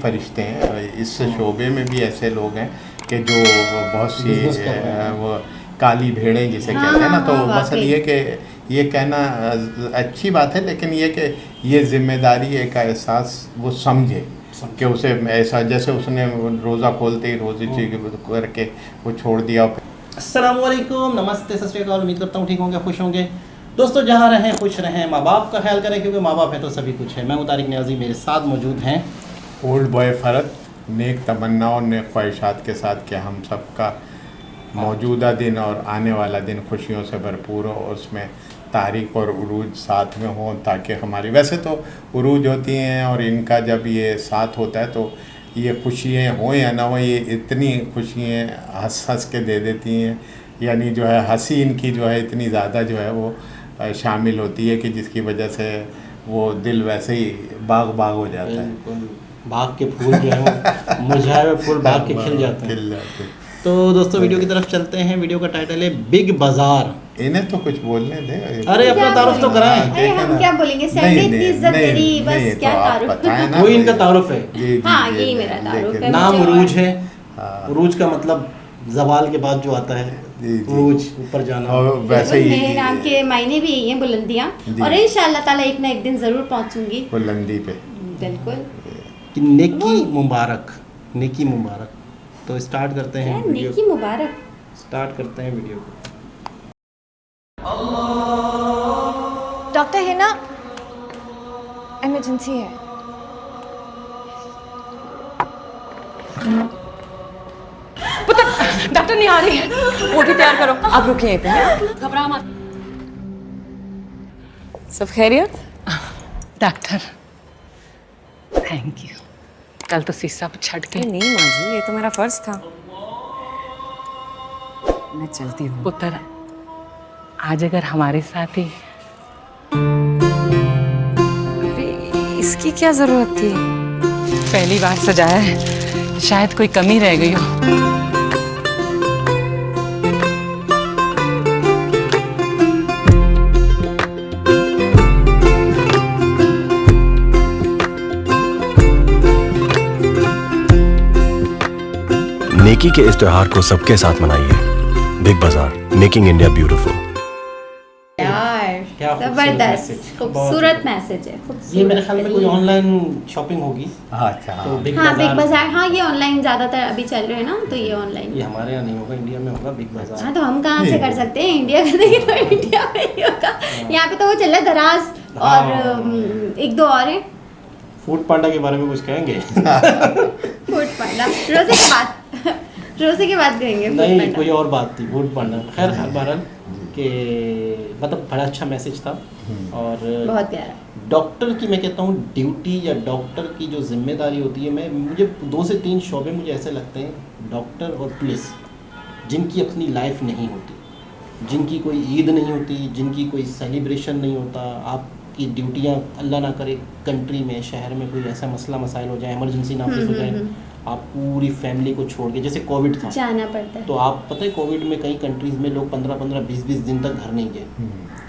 फरिश्ते हैं। इस शोबे में भी ऐसे लोग हैं कि जो बहुत सी वो काली भेड़ें जिसे कहते हैं ना, तो मसल ये कि ये कहना अच्छी बात है, लेकिन ये कि ये जिम्मेदारी एक एहसास वो समझे कि उसे ऐसा, जैसे उसने रोज़ा खोलते ही रोज़े करके वो छोड़ दिया। अस्सलामुअलैकुम, नमस्ते, सत श्री अकाल। उम्मीद करता हूँ ठीक होंगे, खुश होंगे। दोस्तों जहाँ रहें खुश रहें, माँ बाप का ख्याल करें, क्योंकि माँ बाप है तो सभी कुछ है। मैं तारिक न्याजी, मेरे साथ मौजूद हैं ओल्ड बॉय फ़रत, नेक तमन्नाओं नेक ख्वाहिशात के साथ कि हम सब का मौजूदा दिन और आने वाला दिन खुशियों से भरपूर हो, उसमें तारीख और उरूज साथ में हों, ताकि हमारी, वैसे तो उरूज होती हैं और इनका जब ये साथ होता है तो ये खुशियाँ हों या ना हो, ये इतनी खुशियाँ हंस हंस के दे देती हैं, यानी जो है हंसी इनकी जो है इतनी ज़्यादा जो है वो शामिल होती है कि जिसकी वजह से वो दिल वैसे ही बाग बाग हो जाता है। बाग के फूल जो है मुरझाए हुए फूल बाग के खिल जाते हैं। तो दोस्तों वीडियो की तरफ चलते हैं। वीडियो का टाइटल है बिग बाजार। इन्हें तो कुछ बोलने दे, अरे अपना तारुफ तो कराएं। अरे हम क्या बोलेंगे, इतनी इज्जत मेरी, बस क्या तारुफ, वही इनका तारुफ है। हाँ यही मेरा तारुफ है। नाम उरूज है। उरूज का मतलब जवाल के बाद जो आता है, उरूज ऊपर जाना। और वैसे ही मेरे नाम के मायने भी यही हैं, बुलंदियाँ, और इंशाल्लाह ताला एक ना एक दिन जरूर पहुंचूंगी बुलंदी पे। बिल्कुल। कि नेकी मुबारक, नेकी मुबारक। तो स्टार्ट करते हैं वीडियो। नेकी मुबारक। स्टार्ट करते हैं वीडियो को। डॉक्टर हिना, इमरजेंसी है। पुत्र, डॉक्टर नहीं आ रही है, वो भी तैयार करो। आप रुकिए यहीं पे, घबरा मत। सब खैरियत? डॉक्टर थैंक यू, कल तो शीशा छट के। नहीं माँ जी, ये तो मेरा फर्ज था। मैं चलती हूँ। पुत्र आज अगर हमारे साथ ही। अरे इसकी क्या जरूरत थी? पहली बार सजाया है, शायद कोई कमी रह गई हो। नेकी के इस त्योहार को सबके साथ मनाइए। बिग बाजार, मेकिंग इंडिया ब्यूटीफुल। यार जबरदस्त खूबसूरत मैसेज है। ये मेरे ख्याल में कोई ऑनलाइन शॉपिंग होगी। अच्छा तो बिग बिग बाजार, हाँ ये ऑनलाइन ज्यादातर अभी चल रहे हैं ना, तो ये ऑनलाइन। ये हमारे यहाँ नहीं होगा, इंडिया में होगा बिग बाजार। हाँ तो हम कहाँ से कर सकते हैं, इंडिया का देखिए तो इंडिया में ही होगा। यहाँ पे तो वो चल रहा है दराज और एक दो और है। फूड पांडा के बारे में कुछ कहेंगे? फूड पांडा रोज़े की बात करेंगे। नहीं, कोई और बात थी फूड पांडा। खैर बहरहाल के मतलब बड़ा अच्छा मैसेज था और बहुत प्यारा। डॉक्टर की मैं कहता हूँ ड्यूटी या डॉक्टर की जो जिम्मेदारी होती है, मुझे 2 से 3 शोबे मुझे ऐसे लगते हैं, डॉक्टर और पुलिस, जिनकी अपनी लाइफ नहीं होती, जिनकी कोई ईद नहीं होती, जिनकी कोई सेलिब्रेशन नहीं होता। आपकी ड्यूटियाँ अल्लाह ना करे कंट्री में, शहर में कोई ऐसा मसला मसाइल हो जाए, इमरजेंसी नाफिज हो जाए, आप पूरी फैमिली को छोड़ के, जैसे कोविड था जाना पड़ता है। तो आप पता है कोविड में कई कंट्रीज़ में लोग 15-15, 20-20 दिन तक घर नहीं गए।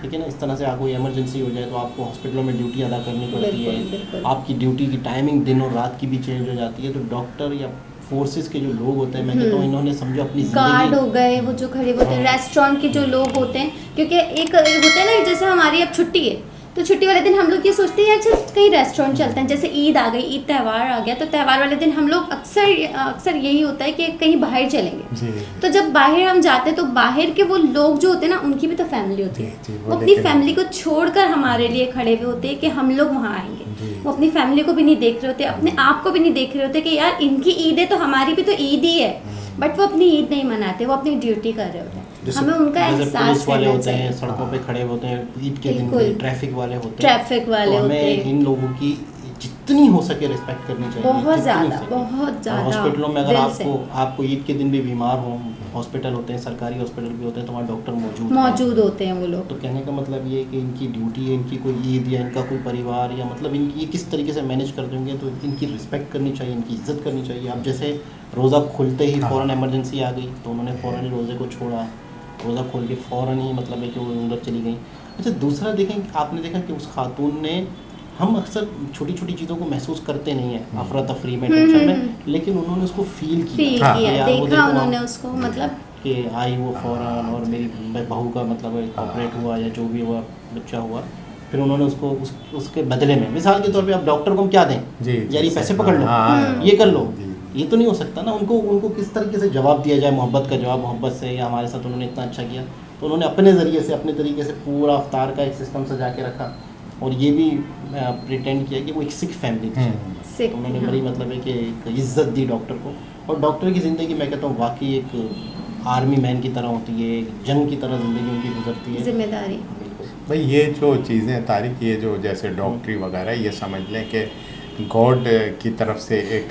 ठीक है ना, इस तरह से आप कोई इमरजेंसी हो जाए तो आपको हॉस्पिटलों में ड्यूटी अदा करनी पड़ती है। आपकी ड्यूटी की टाइमिंग दिन और रात की भी चेंज हो जाती है। तो डॉक्टर या फोर्सेस के जो लोग होते हैं, मैं कहता हूँ इन्होंने समझो अपनी गार्ड हो गए, वो जो खड़े होते हैं, रेस्टोरेंट के जो लोग होते हैं, क्योंकि एक होता है ना, जैसे हमारी अब छुट्टी है तो छुट्टी वाले दिन हम लोग ये सोचते हैं अच्छा कहीं रेस्टोरेंट चलते हैं। जैसे ईद आ गई, ईद त्यौहार आ गया, तो त्यौहार वाले दिन हम लोग अक्सर यही होता है कि कहीं बाहर चलेंगे। तो जब बाहर हम जाते हैं तो बाहर के वो लोग जो होते हैं ना, उनकी भी तो फैमिली होती है। वो अपनी फैमिली को छोड़कर हमारे लिए खड़े हुए होते हैं कि हम लोग वहाँ आएंगे। वो अपनी फैमिली को भी नहीं देख रहे होते, अपने आप को भी नहीं देख रहे होते कि यार इनकी ईद है तो हमारी भी तो ईद ही है, बट वो अपनी ईद नहीं मनाते, वो अपनी ड्यूटी कर रहे होते हैं। हमें उनका एहसास वाले होते हैं, सड़कों पे खड़े होते हैं ईद के दिन पे, ट्रैफिक वाले होते हैं, तो हमें इन लोगों की जितनी हो सके रिस्पेक्ट करनी चाहिए। बहुत ज़्यादा। हॉस्पिटलों में अगर आपको ईद के दिन भी बीमार हो, हॉस्पिटल होते हैं, सरकारी हॉस्पिटल भी होते हैं, तो वहाँ डॉक्टर मौजूद होते हैं वो लोग। तो कहने का मतलब ये है कि इनकी ड्यूटी है, इनकी कोई ईद या इनका कोई परिवार या मतलब इनकी ये किस तरीके से मैनेज कर देंगे, तो इनकी रिस्पेक्ट करनी चाहिए, इनकी इज्जत करनी चाहिए। अब जैसे रोज़ा खुलते ही फ़ौरन इमरजेंसी आ गई तो उन्होंने फ़ौरन ही रोज़े को छोड़ा, रोज़ा खोल के फ़ौरन ही मतलब है कि वो अंदर चली गई। अच्छा, दूसरा देखें, आपने देखा कि उस खातून ने हम अक्सर छोटी छोटी चीज़ों को महसूस करते नहीं है अफरा तफरी में, टेंशन में, लेकिन उन्होंने उसको फील फील किया। किया, यार वो देखा देखो उन्होंने आप उसको, मतलब कि आई वो फ़ौरन, और मेरी बहू का मतलब ऑपरेट हुआ या जो भी हुआ, बच्चा हुआ, फिर उन्होंने उसको उसके बदले में, मिसाल के तौर पे आप डॉक्टर को हम क्या दें, जी यार ये पैसे पकड़ लो, हाँ, ये कर लो, जी। ये तो नहीं हो सकता ना। उनको किस तरीके से जवाब दिया जाए, मोहब्बत का जवाब, मोहब्बत से, या हमारे साथ उन्होंने इतना अच्छा किया, तो उन्होंने अपने ज़रिए से, अपने तरीके से पूरा अफ्तार का एक सिस्टम सजा के रखा, और ये भी प्रिटेंड किया कि वो एक सिख फैमिली थी। सिख, तो उन्होंने हाँ। बड़ी मतलब है कि एक इज्जत दी डॉक्टर को, और डॉक्टर की ज़िंदगी मैं कहता हूँ वाकई एक आर्मी मैन की तरह होती है, एक जंग की तरह ज़िंदगी उनकी गुजरती है। जिम्मेदारी। बिल्कुल। भाई ये जो चीज़ें तारिक, ये जो जैसे डॉक्टरी वगैरह, ये समझ लें कि गॉड की तरफ से एक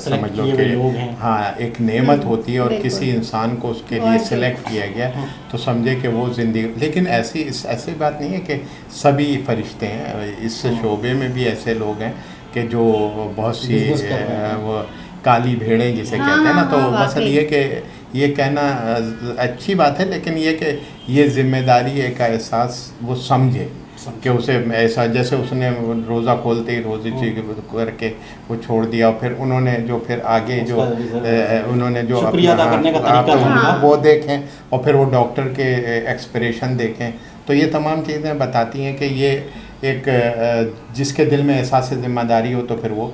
समझ लो किए हुए लोग कि हैं। हाँ एक नेमत होती है, और बिल्कुल। किसी इंसान को उसके और लिए क्या। सिलेक्ट किया गया, तो समझे कि वो ज़िंदगी, लेकिन ऐसी बात नहीं है कि सभी फरिश्ते हैं। इस शोबे में भी ऐसे लोग हैं कि जो बहुत सी बिजनेस कर रहे हैं। वो काली भेड़ें जिसे हाँ, कहते हैं ना, हाँ, तो हाँ, मसल वाकई। ये कि ये कहना अच्छी बात है, लेकिन ये कि ये जिम्मेदारी एक एहसास वो समझे कि उसे ऐसा, जैसे उसने रोज़ा खोलते ही रोज़े करके वो छोड़ दिया, और फिर उन्होंने जो फिर आगे जो उन्होंने जो शुक्रिया अदा करने का तरीका हाँ। वो देखें, और फिर वो डॉक्टर के एक्सप्रेशन देखें, तो ये तमाम चीज़ें बताती हैं कि ये एक जिसके दिल में एहसास जिम्मेदारी हो, तो फिर वो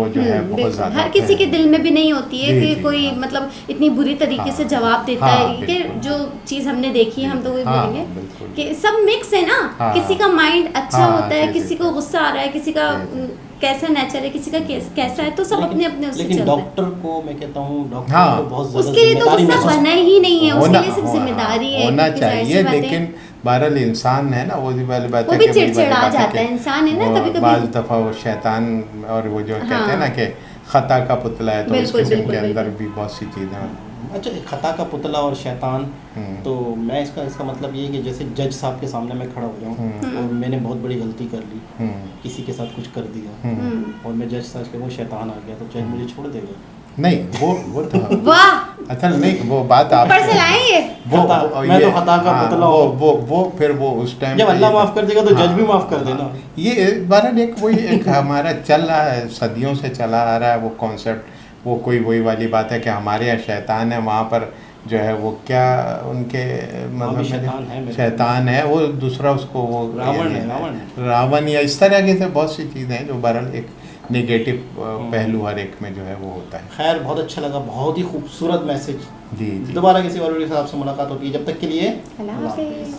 जो है बहुत बिल्कुल। ज़्यादा हर किसी के दिल में भी नहीं होती है जी, कि जी, कोई हाँ। मतलब इतनी बुरी तरीके से हाँ, जवाब देता हाँ, है, कि बिल्कुल। जो चीज़ हमने देखी है हम तो वही हाँ, बोलेंगे बिल्कुल। कि सब मिक्स है ना। हाँ। किसी का माइंड अच्छा हाँ, होता है, जी, किसी जी, को जी। गुस्सा आ रहा है, किसी का जी, कैसा नेचर है, किसी का कैसा है, तो सब अपने अपने उससे लेकिन चलते हैं। डॉक्टर को मैं कहता हूँ, डॉक्टर हाँ। को बहुत ज़्यादा उसके लिए तो जिम्मेदारी गुस्सा महसूस बना ही नहीं है, उसके होना लिए सिर्फ जिम्मेदारी है, होना क्योंकि जाहिर सी चाहिए, बात है, लेकिन बहरहाल इंसान है ना, वो भी वाली बात वो है भी कि वही वाली चिड़चिड़ा बात जाता है, कि इंसान है ना, वो कभी-कभी। बाज़ दफ़ा वो शैतान, और वो जो कहते हैं ना हाँ। कि खता का पुतला है, तो इस बिल्कुल, किस्म के बिल्कुल, अंदर बिल्कुल। भी बहुत सी चीज़ें हैं। अच्छा, एक खता का पुतला और शैतान, तो मैं इसका मतलब ये है कि जैसे जज साहब के सामने मैं खड़ा हो जाऊँ और मैंने बहुत बड़ी गलती कर ली, किसी के साथ कुछ कर दिया, और मैं जज साहब के वो शैतान आ गया, तो जज मुझे छोड़ देगा? नहीं, वो तो वाह, अच्छा नहीं, वो बात आप ऊपर से लाएंगे। मैं तो खता का पुतला हूँ। वो फिर वो उस टाइम जब अल्लाह माफ़ कर देगा तो जज भी हाँ, माफ़ कर देना। ये बहरहाल एक वही एक हमारा चल रहा है, सदियों से चला आ रहा है वो कॉन्सेप्ट। वो कोई वही वाली बात है कि हमारे यहाँ शैतान है, वहाँ पर जो है वो क्या उनके मतलब शैतान है, वो दूसरा उसको वो रावण या इस तरह के से बहुत सी चीज़ें हैं जो बहरहाल एक नेगेटिव पहलू हर एक में जो है वो होता है। खैर, बहुत अच्छा लगा, बहुत ही खूबसूरत मैसेज। जी जी, दोबारा किसी और वीडियो के साथ आपसे मुलाकात होती है, जब तक के लिए अल्लाह हाफिज़।